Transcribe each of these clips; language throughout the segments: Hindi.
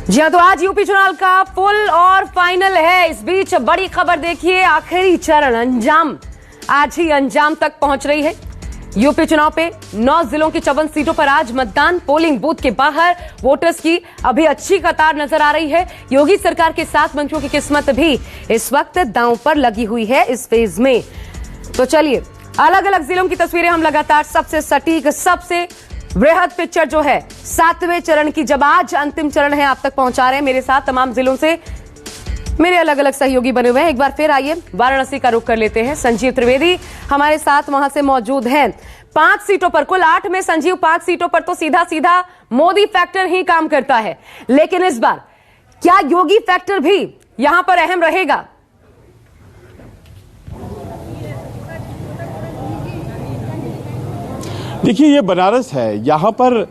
जी हाँ, तो आज यूपी चुनाव का फुल और फाइनल है। इस बीच बड़ी खबर देखिए, आखिरी चरण अंजाम, आज ही अंजाम तक पहुंच रही है। यूपी चुनाव पे 9 जिलों की 54 सीटों पर आज मतदान। पोलिंग बूथ के बाहर वोटर्स की अभी अच्छी कतार नजर आ रही है। योगी सरकार के 7 मंत्रियों की किस्मत भी इस वक्त दांव पर लगी हुई है इस फेज में। तो चलिए, अलग अलग जिलों की तस्वीरें हम लगातार सबसे सटीक, सबसे वृहद पिक्चर जो है 7वें चरण की, जब आज अंतिम चरण है, आप तक पहुंचा रहे हैं। मेरे साथ तमाम जिलों से मेरे अलग अलग सहयोगी बने हुए हैं। एक बार फिर आइए वाराणसी का रुख कर लेते हैं। संजीव त्रिवेदी हमारे साथ वहां से मौजूद हैं। 5 सीटों पर, कुल 8 में संजीव 5 सीटों पर तो सीधा सीधा मोदी फैक्टर ही काम करता है, लेकिन इस बार क्या योगी फैक्टर भी यहां पर अहम रहेगा? देखिए, ये बनारस है, यहाँ पर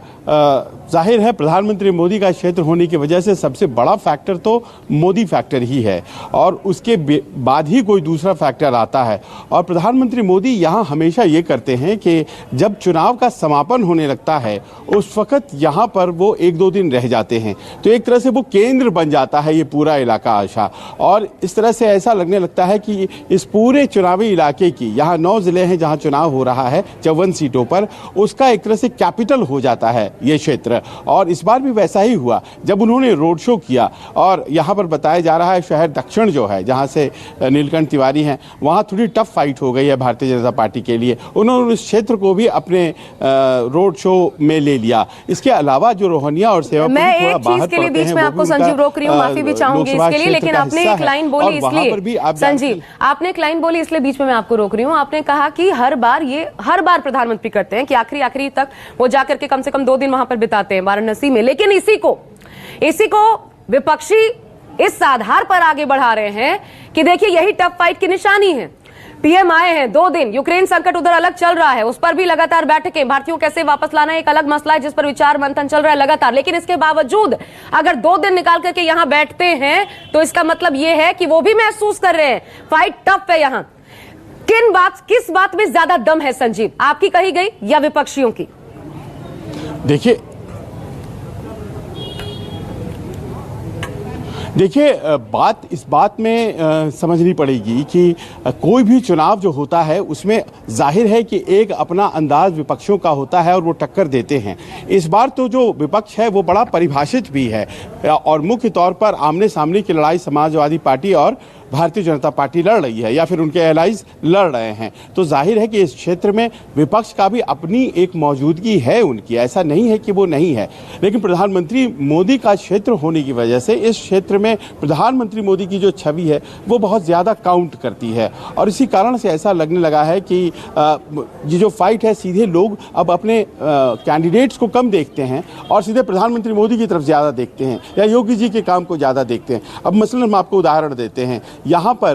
जाहिर है प्रधानमंत्री मोदी का क्षेत्र होने की वजह से सबसे बड़ा फैक्टर तो मोदी फैक्टर ही है, और उसके बाद ही कोई दूसरा फैक्टर आता है। और प्रधानमंत्री मोदी यहाँ हमेशा ये करते हैं कि जब चुनाव का समापन होने लगता है उस वक्त यहाँ पर वो 1-2 दिन रह जाते हैं, तो एक तरह से वो केंद्र बन जाता है ये पूरा इलाका आशा। और इस तरह से ऐसा लगने लगता है कि इस पूरे चुनावी इलाके की, यहाँ 9 जिले हैं जहाँ चुनाव हो रहा है 54 सीटों पर, उसका एक तरह से कैपिटल हो जाता है ये क्षेत्र। और इस बार भी वैसा ही हुआ जब उन्होंने रोड शो किया। और यहाँ पर बताया जा रहा है शहर दक्षिण जो है, जहाँ से नीलकंठ तिवारी हैं, वहाँ थोड़ी टफ फाइट हो गई है भारतीय जनता पार्टी के लिए। उन्होंने उस क्षेत्र को भी अपने रोड शो में ले लिया। इसके अलावा जो रोहनिया और सेवा, मैं एक चीज के लिए बीच में आपको संजीव रोक रही हूँ, माफी भी चाहूंगी इसके लिए, लेकिन आपने एक लाइन बोली इसलिए, संजीव आपने एक लाइन बोली इसलिए बीच में मैं आपको रोक रही हूँ। आपने कहा कि हर बार प्रधानमंत्री करते हैं कि आखिरी तक वो जाकर के कम से कम 2 दिन वहां पर बिताते हैं वाराणसी में, लेकिन इसी को विपक्षी इस आधार पर आगे बढ़ा रहे हैं कि देखिए यही टफ फाइट की निशानी है। पीएम आए हैं 2 दिन, यूक्रेन संकट उधर अलग चल रहा है, उस पर भी लगातार बैठकें, भारतीयों कैसे वापस लाना एक अलग मसला है जिस पर विचार मंथन चल रहा है लगातार। लेकिन इसके बावजूद अगर 2 दिन निकाल करके यहां बैठते हैं तो इसका मतलब यह है कि वो भी महसूस कर रहे हैं फाइट टफ है। यहां किस बात में ज्यादा दम है संजीव, आपकी कही गई या विपक्षियों की? देखिए, इस बात में समझनी पड़ेगी कि कोई भी चुनाव जो होता है उसमें जाहिर है कि एक अपना अंदाज विपक्षों का होता है और वो टक्कर देते हैं। इस बार तो जो विपक्ष है वो बड़ा परिभाषित भी है, और मुख्य तौर पर आमने सामने की लड़ाई समाजवादी पार्टी और भारतीय जनता पार्टी लड़ रही है, या फिर उनके एलाइज लड़ रहे हैं। तो जाहिर है कि इस क्षेत्र में विपक्ष का भी अपनी एक मौजूदगी है उनकी, ऐसा नहीं है कि वो नहीं है। लेकिन प्रधानमंत्री मोदी का क्षेत्र होने की वजह से इस क्षेत्र में प्रधानमंत्री मोदी की जो छवि है वो बहुत ज़्यादा काउंट करती है, और इसी कारण से ऐसा लगने लगा है कि ये जो फाइट है, सीधे लोग अब अपने कैंडिडेट्स को कम देखते हैं और सीधे प्रधानमंत्री मोदी की तरफ ज़्यादा देखते हैं, या योगी जी के काम को ज़्यादा देखते हैं। अब मसलन हम आपको उदाहरण देते हैं, यहाँ पर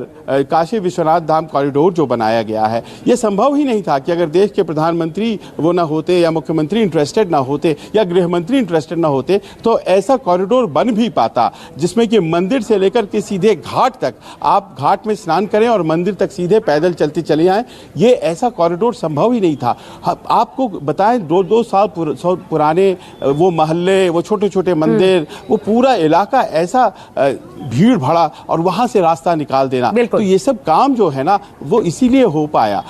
काशी विश्वनाथ धाम कॉरिडोर जो बनाया गया है, ये संभव ही नहीं था कि अगर देश के प्रधानमंत्री वो ना होते, या मुख्यमंत्री इंटरेस्टेड ना होते, या गृह मंत्री इंटरेस्टेड ना होते, तो ऐसा कॉरिडोर बन भी पाता जिसमें कि मंदिर से लेकर के सीधे घाट तक, आप घाट में स्नान करें और मंदिर तक सीधे पैदल चलते चले आएँ। ये ऐसा कॉरिडोर संभव ही नहीं था। आपको बताएं, 2 साल पुराने वो मोहल्ले, वो छोटे छोटे मंदिर, वो पूरा इलाका ऐसा भीड़ भरा, और वहाँ से रास्ता निकाल देना, तो ये सब काम जो है ना वो इसीलिए हो पाया।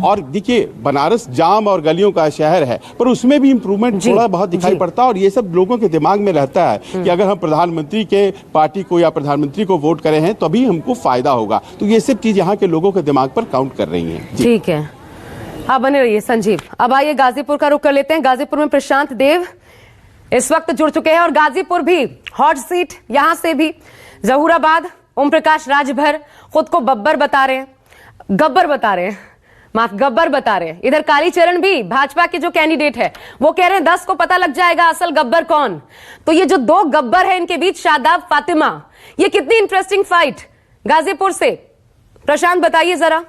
और देखिए, बनारस जाम और गलियों का शहर है, पर उसमें भी इंप्रूवमेंट थोड़ा बहुत दिखाई पड़ता है, और ये सब लोगों के दिमाग में रहता है कि अगर हम प्रधानमंत्री के पार्टी को या प्रधानमंत्री को वोट करें हैं तभी हमको फायदा होगा। तो ये सब चीज यहाँ के लोगों के दिमाग पर काउंट कर रही है। ठीक है, आप बने रहिए संजीव। अब आइए गाजीपुर का रुख कर लेते हैं। गाजीपुर में प्रशांत देव इस वक्त जुड़ चुके हैं, और गाजीपुर भी हॉट सीट, यहां से भी जहूराबाद ओम प्रकाश राजभर खुद को गब्बर बता रहे हैं। इधर कालीचरण भी भाजपा के जो कैंडिडेट है वो कह रहे हैं 10 को पता लग जाएगा असल गब्बर कौन। तो ये जो 2 गब्बर है, इनके बीच शादाब फातिमा, ये कितनी इंटरेस्टिंग फाइट गाजीपुर से, प्रशांत बताइए जरा।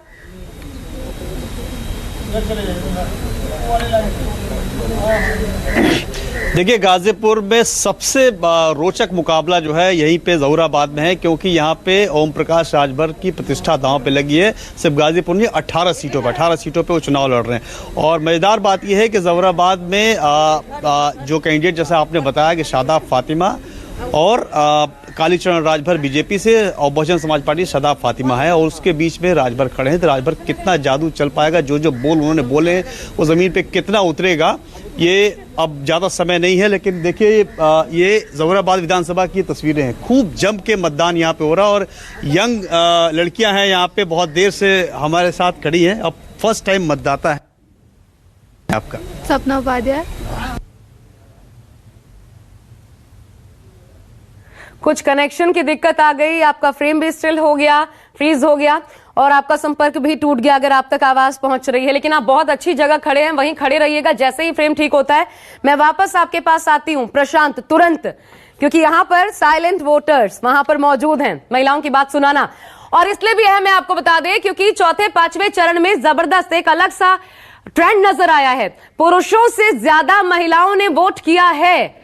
देखिए, गाजीपुर में सबसे रोचक मुकाबला जो है यहीं पे जहूराबाद में है, क्योंकि यहाँ पे ओम प्रकाश राजभर की प्रतिष्ठा दांव पे लगी है। सिर्फ गाजीपुर में 18 सीटों पे वो चुनाव लड़ रहे हैं। और मजेदार बात यह है कि जहूराबाद में जो कैंडिडेट, जैसा आपने बताया कि शादाब फातिमा, और कालीचरण राजभर बीजेपी से और बहुजन समाज पार्टी सदा फातिमा है, और उसके बीच में राजभर खड़े हैं। तो राजभर कितना जादू चल पाएगा, जो जो बोल उन्होंने बोले वो जमीन पे कितना उतरेगा, ये अब ज्यादा समय नहीं है। लेकिन देखिए ये ज़फराबाद विधानसभा की तस्वीरें हैं, खूब जम के मतदान यहाँ पे हो रहा है, और यंग लड़कियां हैं यहाँ पे, बहुत देर से हमारे साथ खड़ी हैं। अब फर्स्ट टाइम मतदाता है आपका? सपना उपाध्याय। कुछ कनेक्शन की दिक्कत आ गई, आपका फ्रेम भी स्टिल हो गया, फ्रीज हो गया, और आपका संपर्क भी टूट गया अगर आप तक आवाज पहुंच रही है। लेकिन आप बहुत अच्छी जगह खड़े हैं, वहीं खड़े रहिएगा। जैसे ही फ्रेम ठीक होता है मैं वापस आपके पास आती हूं प्रशांत, तुरंत, क्योंकि यहां पर साइलेंट वोटर्स वहां पर मौजूद हैं, महिलाओं की बात सुनाना। और इसलिए भी अहम है, आपको बता दें, क्योंकि चौथे पांचवें चरण में जबरदस्त एक अलग सा ट्रेंड नजर आया है। पुरुषों से ज्यादा महिलाओं ने वोट किया है,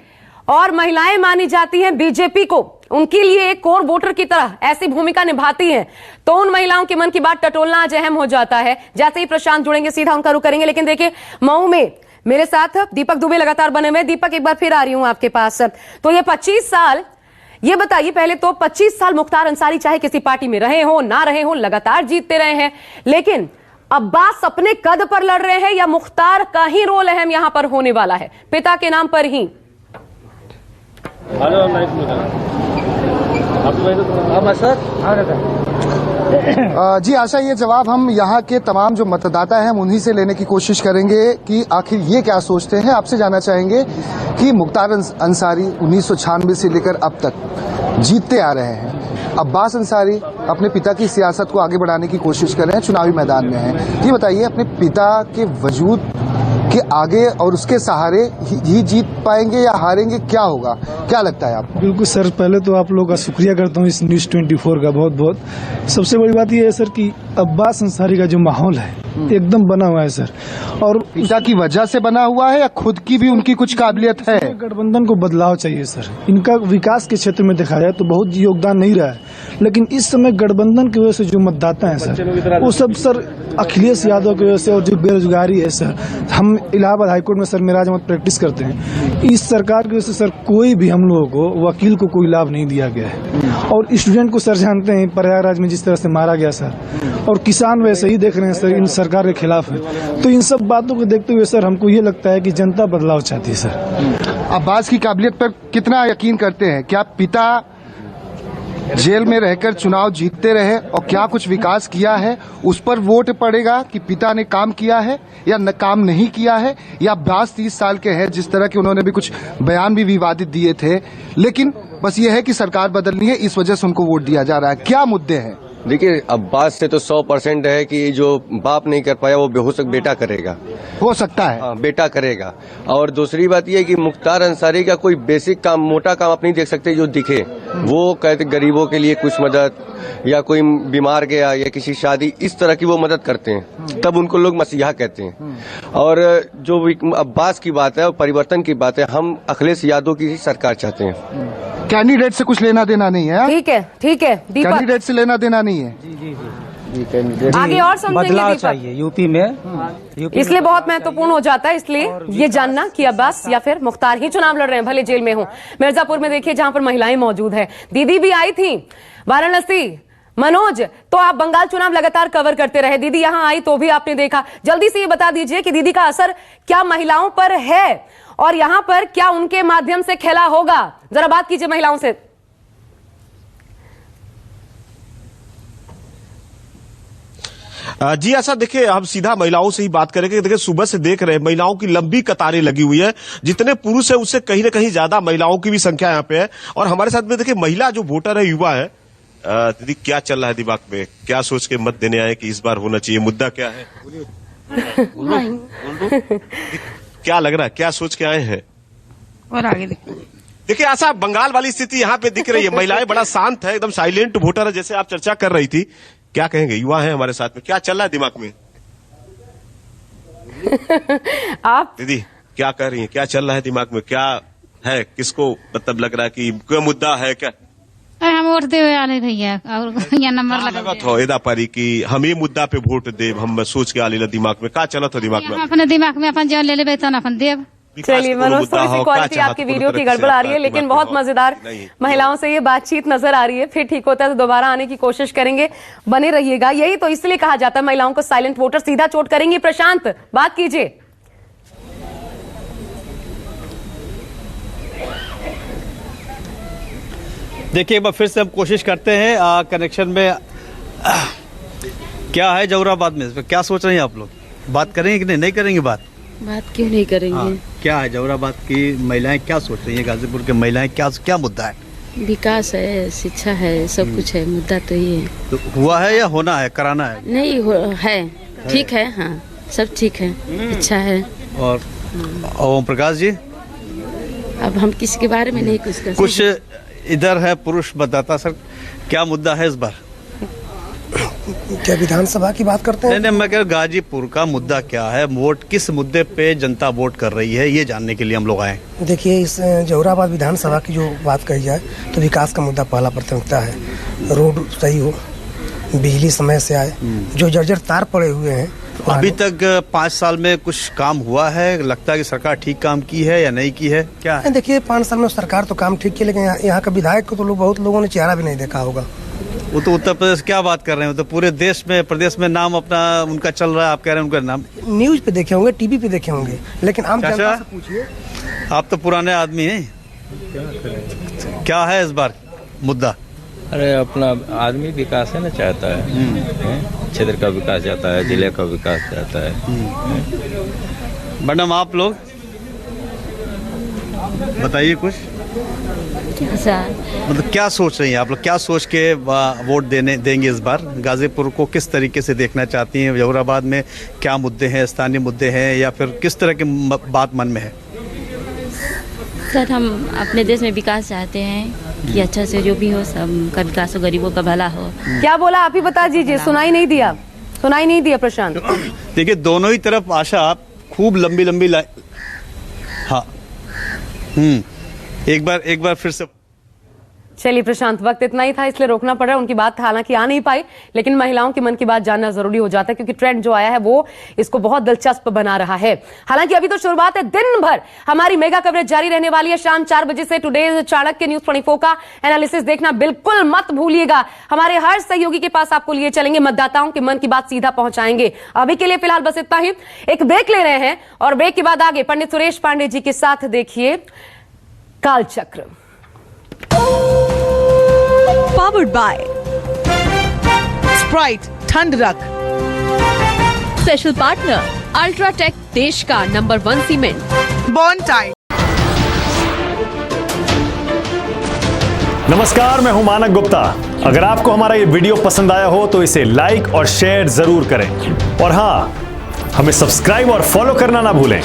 और महिलाएं मानी जाती हैं बीजेपी को, उनके लिए एक कोर वोटर की तरह ऐसी भूमिका निभाती हैं। तो उन महिलाओं के मन की बात टटोलना आज अहम हो जाता है। जैसे ही प्रशांत जुड़ेंगे सीधा उनका रुख करेंगे। लेकिन देखिए, मऊ में मेरे साथ दीपक दुबे लगातार बने हुए। दीपक, एक बार फिर आ रही हूं आपके पास। तो ये 25 साल, ये बताइए पहले तो, 25 साल मुख्तार अंसारी चाहे किसी पार्टी में रहे हो ना रहे हो, लगातार जीतते रहे हैं, लेकिन अब्बास अपने कद पर लड़ रहे हैं, या मुख्तार का ही रोल अहम यहां पर होने वाला है, पिता के नाम पर ही? जी आशा, ये जवाब हम यहाँ के तमाम जो मतदाता हैं हम उन्हीं से लेने की कोशिश करेंगे कि आखिर ये क्या सोचते हैं। आपसे जानना चाहेंगे कि मुख्तार अंसारी 1996 से लेकर अब तक जीतते आ रहे हैं। अब्बास अंसारी अपने पिता की सियासत को आगे बढ़ाने की कोशिश कर रहे हैं, चुनावी मैदान में हैं। ये बताइए, अपने पिता के वजूद के आगे और उसके सहारे ही जीत पाएंगे या हारेंगे, क्या होगा, क्या लगता है आपको? बिल्कुल सर, पहले तो आप लोगों का शुक्रिया करता हूँ इस न्यूज़ 24 का, बहुत बहुत। सबसे बड़ी बात यह है सर कि अब्बास अंसारी का जो माहौल है एकदम बना हुआ है सर, और पिता की वजह से बना हुआ है या खुद की भी उनकी कुछ काबिलियत है? गठबंधन को बदलाव चाहिए सर। इनका विकास के क्षेत्र में देखा जाए तो बहुत योगदान नहीं रहा है, लेकिन इस समय गठबंधन की वजह से जो मतदाता है सर, वो सब सर अखिलेश यादव की वजह से, और जो बेरोजगारी है सर, हम इलाहाबाद हाईकोर्ट में सर मेरा जमात प्रैक्टिस करते हैं, इस सरकार की वजह से सर कोई भी हम लोगों को, वकील को कोई लाभ नहीं दिया गया है। और स्टूडेंट को सर जानते हैं प्रयागराज में जिस तरह से मारा गया सर, और किसान वैसे ही देख रहे हैं सर, इन सरकार के खिलाफ है। तो इन सब बातों को देखते हुए सर हमको ये लगता है कि जनता बदलाव चाहती है सर। अब्बास की काबिलियत पर कितना यकीन करते हैं? क्या पिता जेल में रहकर चुनाव जीतते रहे और क्या कुछ विकास किया है, उस पर वोट पड़ेगा कि पिता ने काम किया है या न काम नहीं किया है? या अब्बास 30 साल के हैं, जिस तरह के उन्होंने भी कुछ बयान भी विवादित दिए थे, लेकिन बस ये है कि सरकार बदलनी है, इस वजह से उनको वोट दिया जा रहा है। क्या मुद्दे हैं? देखिए, अब्बास से तो 100% है कि जो बाप नहीं कर पाया वो हो सकता बेटा करेगा, हो सकता है। हाँ, बेटा करेगा। और दूसरी बात यह है कि मुख्तार अंसारी का कोई बेसिक काम, मोटा काम आप नहीं देख सकते जो दिखे। वो कहते गरीबों के लिए कुछ मदद, या कोई बीमार गया या किसी शादी, इस तरह की वो मदद करते हैं, तब उनको लोग मसीहा कहते हैं। और जो अब्बास की बात है और परिवर्तन की बात है, हम अखिलेश यादव की ही सरकार चाहते हैं। कैंडिडेट से कुछ लेना देना नहीं है? ठीक है, ठीक है दीपक, कैंडिडेट से लेना देना नहीं है। आगे और समझेंगे बदलाव दीपक। चाहिए यूपी में, इसलिए बहुत महत्वपूर्ण हो जाता है, इसलिए ये जानना कि अब्बास या फिर मुख्तार ही चुनाव लड़ रहे हैं, भले जेल में हो। मिर्जापुर में देखिए, जहां पर महिलाएं मौजूद है, दीदी भी आई थी, वाराणसी। मनोज, तो आप बंगाल चुनाव लगातार कवर करते रहे, दीदी यहां आई तो भी आपने देखा। जल्दी से ये बता दीजिए कि दीदी का असर क्या महिलाओं पर है, और यहां पर क्या उनके माध्यम से खेला होगा? जरा बात कीजिए महिलाओं से। जी ऐसा देखिए, हम सीधा महिलाओं से ही बात करेंगे। देखिए, सुबह से देख रहे हैं महिलाओं की लंबी कतारें लगी हुई है, जितने पुरुष है उससे कहीं ना कहीं ज्यादा महिलाओं की भी संख्या यहाँ पे है। और हमारे साथ में देखिए महिला जो वोटर है, युवा है। दीदी, क्या चल रहा है दिमाग में, क्या सोच के मत देने आए कि इस बार होना चाहिए, मुद्दा क्या है? क्या लग रहा है, क्या सोच के आए हैं? और आगे देखिए ऐसा बंगाल वाली स्थिति यहाँ पे दिख रही है। महिलाएं बड़ा शांत है, एकदम साइलेंट वोटर है, जैसे आप चर्चा कर रही थी। क्या कहेंगे, युवा है हमारे साथ में, क्या चल रहा है दिमाग में? आप दीदी क्या कह रही हैं, क्या चल रहा है दिमाग में, क्या है, किसको मतलब लग रहा है कि कोई मुद्दा है क्या? हम वोट दे आले भैया, और यहाँ नंबर लगा थो एदा पारी की हम ये मुद्दा पे वोट देव, हम सोच के आले दिमाग में क्या चला था दिमाग में? अपने दिमाग में अपन जो ले लेबे तो अपन देव। चलिए मनोज, थोड़ी सी क्वालिटी आपकी वीडियो की गड़बड़ आ रही है, लेकिन बहुत मजेदार महिलाओं से ये बातचीत नजर आ रही है। फिर ठीक होता है तो दोबारा आने की कोशिश करेंगे, बने रहिएगा। यही तो इसलिए कहा जाता है महिलाओं को साइलेंट वोटर, सीधा चोट करेंगी। प्रशांत, बात कीजिए। देखिए एक बार फिर से हम कोशिश करते हैं कनेक्शन में। क्या है जौहराबाद में, इस पर क्या सोच रहे हैं आप लोग? बात करेंगे कि नहीं करेंगे? बात क्यों नहीं करेंगे? क्या है जौहराबाद की महिलाएं क्या सोच रही हैं? गाजीपुर के महिलाएं क्या मुद्दा है? विकास है, शिक्षा है, सब कुछ है। मुद्दा तो ये है। तो हुआ है या होना है, कराना है? नहीं है, ठीक है। हाँ, सब ठीक है, अच्छा है। और ओम प्रकाश जी, अब हम किसी के बारे में नहीं कुछ कर सकते। कुछ इधर है पुरुष मतदाता सर, क्या मुद्दा है इस बार? क्या विधानसभा की बात करते हैं? नहीं, मैं कह रहा गाजीपुर का मुद्दा क्या है, वोट किस मुद्दे पे जनता वोट कर रही है, ये जानने के लिए हम लोग आए। देखिए, इस जौहराबाद विधानसभा की जो बात कही जाए तो विकास का मुद्दा पहला प्राथमिकता है। रोड सही हो, बिजली समय से आए, जो जर्जर तार पड़े हुए हैं। अभी तक 5 साल में कुछ काम हुआ है? लगता है कि सरकार ठीक काम की है या नहीं की है, क्या है? देखिए, 5 साल में सरकार तो काम ठीक की, लेकिन यहाँ का विधायक को तो बहुत लोगों ने चेहरा भी नहीं देखा होगा। वो तो उत्तर प्रदेश क्या बात कर रहे हैं, तो पूरे देश में प्रदेश में नाम अपना उनका चल रहा है। आप कह रहे हैं उनका नाम न्यूज पे देखे होंगे, टीवी पे देखे होंगे, लेकिन आम जनता से पूछिए। आप तो पुराने आदमी हैं, क्या है इस बार मुद्दा? अरे अपना आदमी विकास है ना चाहता है, क्षेत्र का विकास चाहता है, जिले का विकास चाहता है। मैडम आप लोग बताइए कुछ, मतलब क्या सोच रही हैं आप लोग, क्या सोच के वोट देंगे इस बार? गाजीपुर को किस तरीके से देखना चाहती हैं? जौहराबाद में क्या मुद्दे हैं, स्थानीय मुद्दे हैं, या फिर किस तरह की बात मन में है? सर, हम अपने देश में विकास चाहते हैं कि अच्छा से जो भी हो सबका विकास हो, गरीबों का भला हो। क्या बोला आप ही बता दीजिए, सुनाई नहीं दिया प्रशांत। देखिए दोनों ही तरफ आशा, खूब लंबी हाँ। एक बार फिर से। चलिए प्रशांत, वक्त इतना ही था इसलिए रोकना पड़ रहा है। उनकी बात हालांकि आ नहीं पाई, लेकिन महिलाओं के मन की बात जानना जरूरी हो जाता है, क्योंकि ट्रेंड जो आया है वो इसको बहुत दिलचस्प बना रहा है। हालांकि अभी तो शुरुआत है, दिन भर हमारी मेगा कवरेज जारी रहने वाली है। शाम 4 बजे से टुडे चाणक्य न्यूज 24 का एनालिसिस देखना बिल्कुल मत भूलिएगा। हमारे हर सहयोगी के पास आपको लिए चलेंगे, मतदाताओं के मन की बात सीधा पहुंचाएंगे। अभी के लिए फिलहाल बस इतना ही, एक ब्रेक ले रहे हैं और ब्रेक के बाद आगे पंडित सुरेश पांडे जी के साथ देखिए कालचक्र। Powered by Sprite ठंड रख, स्पेशल पार्टनर अल्ट्राटेक, देश का नंबर 1 सीमेंट, बॉन्टाइड। नमस्कार, मैं हूं मानक गुप्ता। अगर आपको हमारा ये वीडियो पसंद आया हो तो इसे लाइक और शेयर जरूर करें, और हां, हमें सब्सक्राइब और फॉलो करना ना भूलें,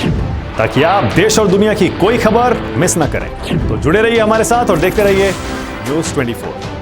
ताकि आप देश और दुनिया की कोई खबर मिस ना करें। तो जुड़े रहिए हमारे साथ और देखते रहिए न्यूज़ 24।